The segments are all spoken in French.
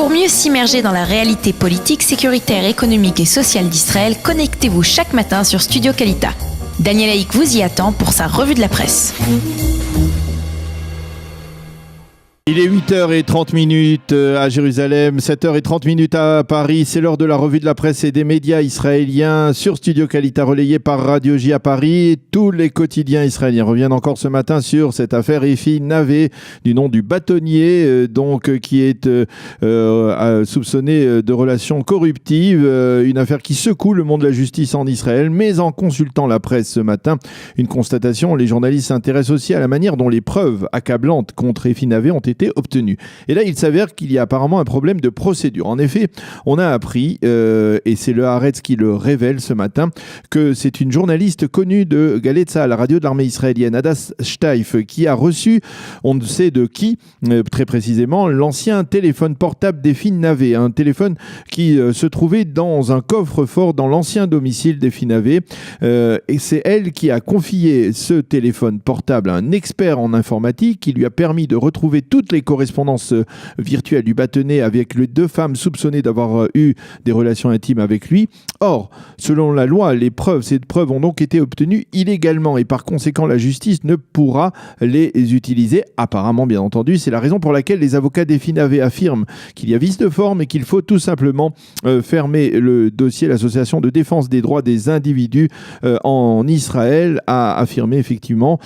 Pour mieux s'immerger dans la réalité politique, sécuritaire, économique et sociale d'Israël, connectez-vous chaque matin sur Studio Kalita. Daniel Haïk vous y attend pour sa revue de la presse. Il est 8h30 à Jérusalem, 7h30 à Paris. C'est l'heure de la revue de la presse et des médias israéliens sur Studio Kalita, relayé par Radio J à Paris. Tous les quotidiens israéliens reviennent encore ce matin sur cette affaire Efi Navé, du nom du bâtonnier, qui est soupçonné de relations corruptives. Une affaire qui secoue le monde de la justice en Israël. Mais en consultant la presse ce matin, une constatation, les journalistes s'intéressent aussi à la manière dont les preuves accablantes contre Efi Navé ont été obtenues. Et là, il s'avère qu'il y a apparemment un problème de procédure. En effet, on a appris, et c'est le Haaretz qui le révèle ce matin, que c'est une journaliste connue de Galei Tzahal, la radio de l'armée israélienne, Hadass Shtaif, qui a reçu, on ne sait de qui, très précisément, l'ancien téléphone portable d'Efi Navé, un téléphone qui se trouvait dans un coffre-fort dans l'ancien domicile d'Efi Navé. Et c'est elle qui a confié ce téléphone portable à un expert en informatique qui lui a permis de retrouver toutes les correspondances virtuelles du bâtonnier avec les deux femmes soupçonnées d'avoir eu des relations intimes avec lui. Or, selon la loi, ces preuves ont donc été obtenues illégalement et par conséquent, la justice ne pourra les utiliser. Apparemment, bien entendu, c'est la raison pour laquelle les avocats d'Efi Navé affirment qu'il y a vice de forme et qu'il faut tout simplement fermer le dossier. L'association de défense des droits des individus en Israël a affirmé effectivement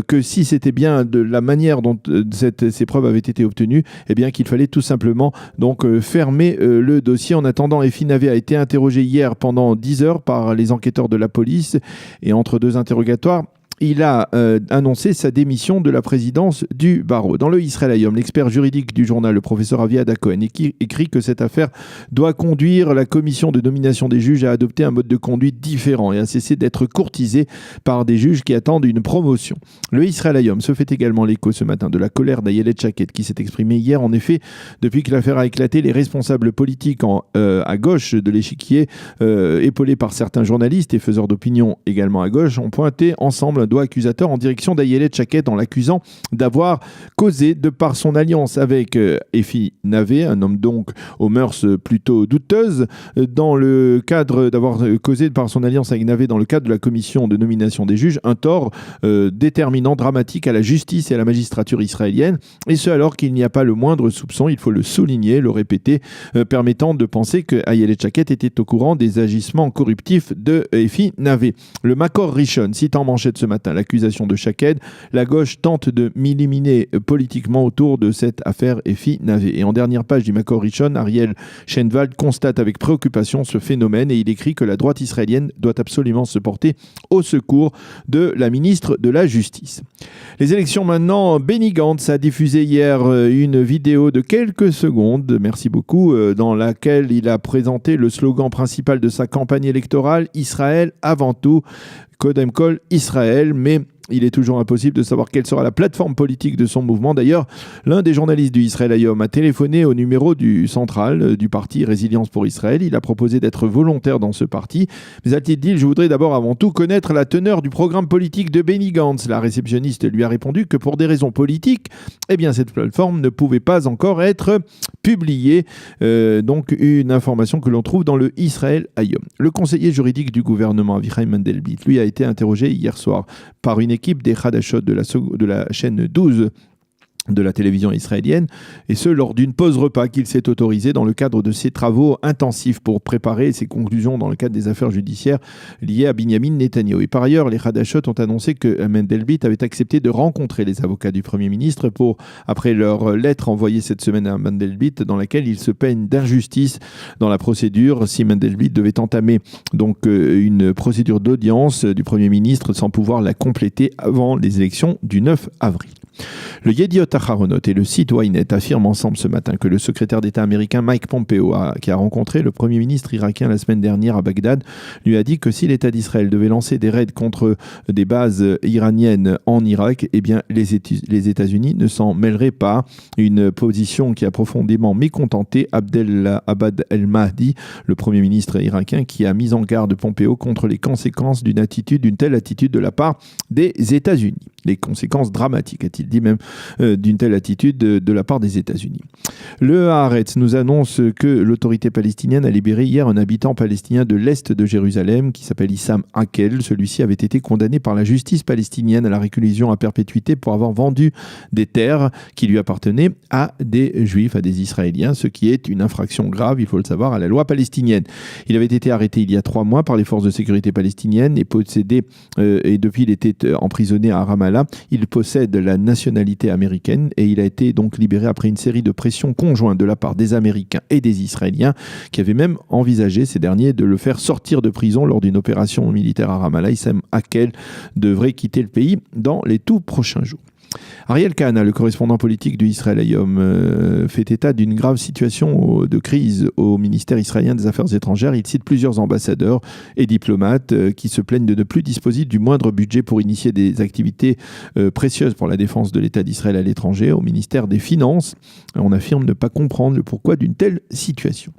que si c'était bien de la manière dont ces preuves avaient été obtenues, eh bien qu'il fallait tout simplement donc fermer le dossier. En attendant, Efi Navé a été interrogé hier pendant 10 heures par les enquêteurs de la police et entre deux interrogatoires, il a annoncé sa démission de la présidence du barreau. Dans le Israël Hayom, l'expert juridique du journal, le professeur Aviad Cohen, écrit que cette affaire doit conduire la commission de nomination des juges à adopter un mode de conduite différent et à cesser d'être courtisé par des juges qui attendent une promotion. Le Israël Hayom se fait également l'écho ce matin de la colère d'Ayelet Shaked qui s'est exprimée hier. En effet, depuis que l'affaire a éclaté, les responsables politiques à gauche de l'échiquier, épaulés par certains journalistes et faiseurs d'opinion également à gauche, ont pointé ensemble un doigt accusateur en direction d'Ayelet Shaked en l'accusant d'avoir causé, de par son alliance avec Efi Navé, un homme donc aux mœurs plutôt douteuses, dans le cadre d'avoir causé par son alliance avec Navé dans le cadre de la commission de nomination des juges, un tort déterminant, dramatique à la justice et à la magistrature israélienne, et ce alors qu'il n'y a pas le moindre soupçon, il faut le souligner, le répéter, permettant de penser que Ayelet Shaked était au courant des agissements corruptifs de Efi Navé. Le Makor Rishon cite en manchette ce matin l'accusation de Shaked. La gauche tente de m'éliminer politiquement autour de cette affaire Efi Navé. Et en dernière page du Makor Rishon, Ariel Schenwald constate avec préoccupation ce phénomène et il écrit que la droite israélienne doit absolument se porter au secours de la ministre de la Justice. Les élections maintenant, Benny Gantz a diffusé hier une vidéo de quelques secondes, merci beaucoup, dans laquelle il a présenté le slogan principal de sa campagne électorale, Israël avant tout, Kodem Kol Israël, mais il est toujours impossible de savoir quelle sera la plateforme politique de son mouvement. D'ailleurs, l'un des journalistes du Israël Hayom a téléphoné au numéro du central du parti Résilience pour Israël. Il a proposé d'être volontaire dans ce parti. Mais a-t-il dit, je voudrais d'abord avant tout connaître la teneur du programme politique de Benny Gantz. La réceptionniste lui a répondu que pour des raisons politiques, eh bien cette plateforme ne pouvait pas encore être publiée. Donc une information que l'on trouve dans le Israël Hayom. Le conseiller juridique du gouvernement, Avichai Mandelblit, lui a été interrogé hier soir par une équipe des Hadashot de la chaîne 12 de la télévision israélienne, et ce lors d'une pause repas qu'il s'est autorisé dans le cadre de ses travaux intensifs pour préparer ses conclusions dans le cadre des affaires judiciaires liées à Binyamin Netanyahu. Et par ailleurs, les Hadashot ont annoncé que Mandelblit avait accepté de rencontrer les avocats du Premier ministre après leur lettre envoyée cette semaine à Mandelblit dans laquelle il se plaignent d'injustice dans la procédure si Mandelblit devait entamer donc une procédure d'audience du Premier ministre sans pouvoir la compléter avant les élections du 9 avril. Le Yediot Aharonot et le site Ynet affirment ensemble ce matin que le secrétaire d'État américain Mike Pompeo, qui a rencontré le Premier ministre irakien la semaine dernière à Bagdad, lui a dit que si l'État d'Israël devait lancer des raids contre des bases iraniennes en Irak, eh bien les États-Unis ne s'en mêleraient pas. Une position qui a profondément mécontenté Abdel Abad El-Mahdi, le Premier ministre irakien, qui a mis en garde Pompeo contre les conséquences d'une telle attitude de la part des États-Unis. Les conséquences dramatiques, a-t-il dit même, d'une telle attitude de la part des États-Unis. Le Haaretz nous annonce que l'autorité palestinienne a libéré hier un habitant palestinien de l'Est de Jérusalem qui s'appelle Issam Akel. Celui-ci avait été condamné par la justice palestinienne à la réclusion à perpétuité pour avoir vendu des terres qui lui appartenaient à des Juifs, à des Israéliens, ce qui est une infraction grave, il faut le savoir, à la loi palestinienne. Il avait été arrêté il y a 3 mois par les forces de sécurité palestiniennes et et depuis il était emprisonné à Ramallah. Il possède la nationalité américaine et il a été donc libéré après une série de pressions conjointes de la part des Américains et des Israéliens qui avaient même envisagé, ces derniers, de le faire sortir de prison lors d'une opération militaire à Ramallah. Issam Akel devrait quitter le pays dans les tout prochains jours. Ariel Kahana, le correspondant politique du Israël Hayom, fait état d'une grave situation de crise au ministère israélien des Affaires étrangères. Il cite plusieurs ambassadeurs et diplomates qui se plaignent de ne plus disposer du moindre budget pour initier des activités précieuses pour la défense de l'État d'Israël à l'étranger. Au ministère des Finances, on affirme ne pas comprendre le pourquoi d'une telle situation.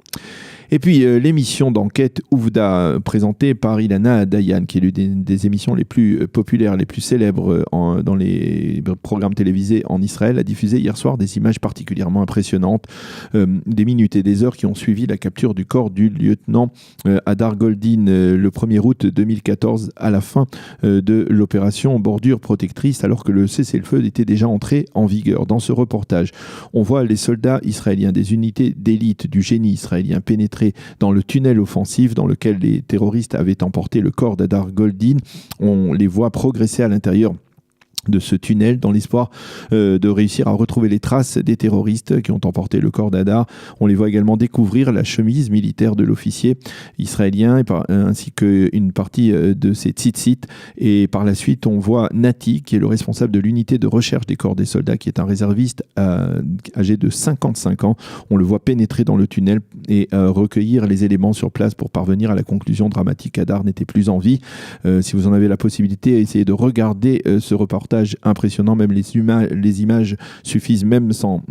Et puis l'émission d'enquête Ouvda, présentée par Ilana Dayan, qui est l'une des émissions les plus populaires, les plus célèbres dans les programmes télévisés en Israël, a diffusé hier soir des images particulièrement impressionnantes, des minutes et des heures qui ont suivi la capture du corps du lieutenant Hadar Goldin le 1er août 2014 à la fin de l'opération Bordure Protectrice, alors que le cessez-le-feu était déjà entré en vigueur. Dans ce reportage, on voit les soldats israéliens, des unités d'élite du génie israélien pénétrer dans le tunnel offensif dans lequel les terroristes avaient emporté le corps d'Hadar Goldin. On les voit progresser à l'intérieur de ce tunnel dans l'espoir de réussir à retrouver les traces des terroristes qui ont emporté le corps d'Hadar. On les voit également découvrir la chemise militaire de l'officier israélien ainsi qu'une partie de ses tzitzit. Et par la suite, on voit Nati, qui est le responsable de l'unité de recherche des corps des soldats, qui est un réserviste âgé de 55 ans. On le voit pénétrer dans le tunnel et recueillir les éléments sur place pour parvenir à la conclusion dramatique. Hadar n'était plus en vie. Si vous en avez la possibilité, essayez de regarder ce reportage impressionnant. Même les images suffisent, même sans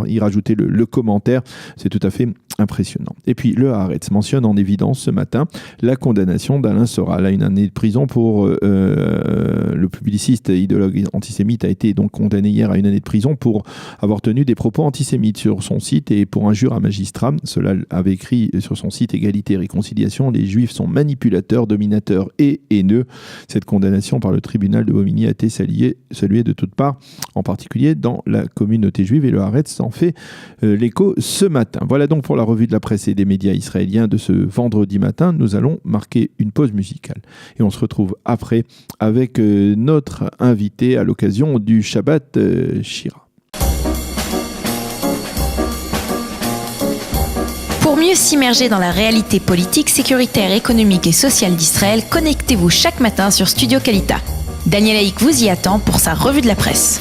y rajouter le commentaire. C'est tout à fait impressionnant. Et puis le Haaretz mentionne en évidence ce matin la condamnation d'Alain Soral à 1 année de prison pour le publiciste et idéologue antisémite a été donc condamné hier à 1 année de prison pour avoir tenu des propos antisémites sur son site et pour injure à magistrat. Cela avait écrit sur son site Égalité et Réconciliation: les Juifs sont manipulateurs, dominateurs et haineux. Cette condamnation par le tribunal de Bobigny a été saluée de toutes parts, en particulier dans la communauté juive, et le Haaretz en fait l'écho ce matin. Voilà donc pour la revue de la presse et des médias israéliens de ce vendredi matin. Nous allons marquer une pause musicale et on se retrouve après avec notre invité à l'occasion du Shabbat Shira. Pour mieux s'immerger dans la réalité politique, sécuritaire, économique et sociale d'Israël, connectez-vous chaque matin sur Studio Kalita. Daniel Haïk vous y attend pour sa revue de la presse.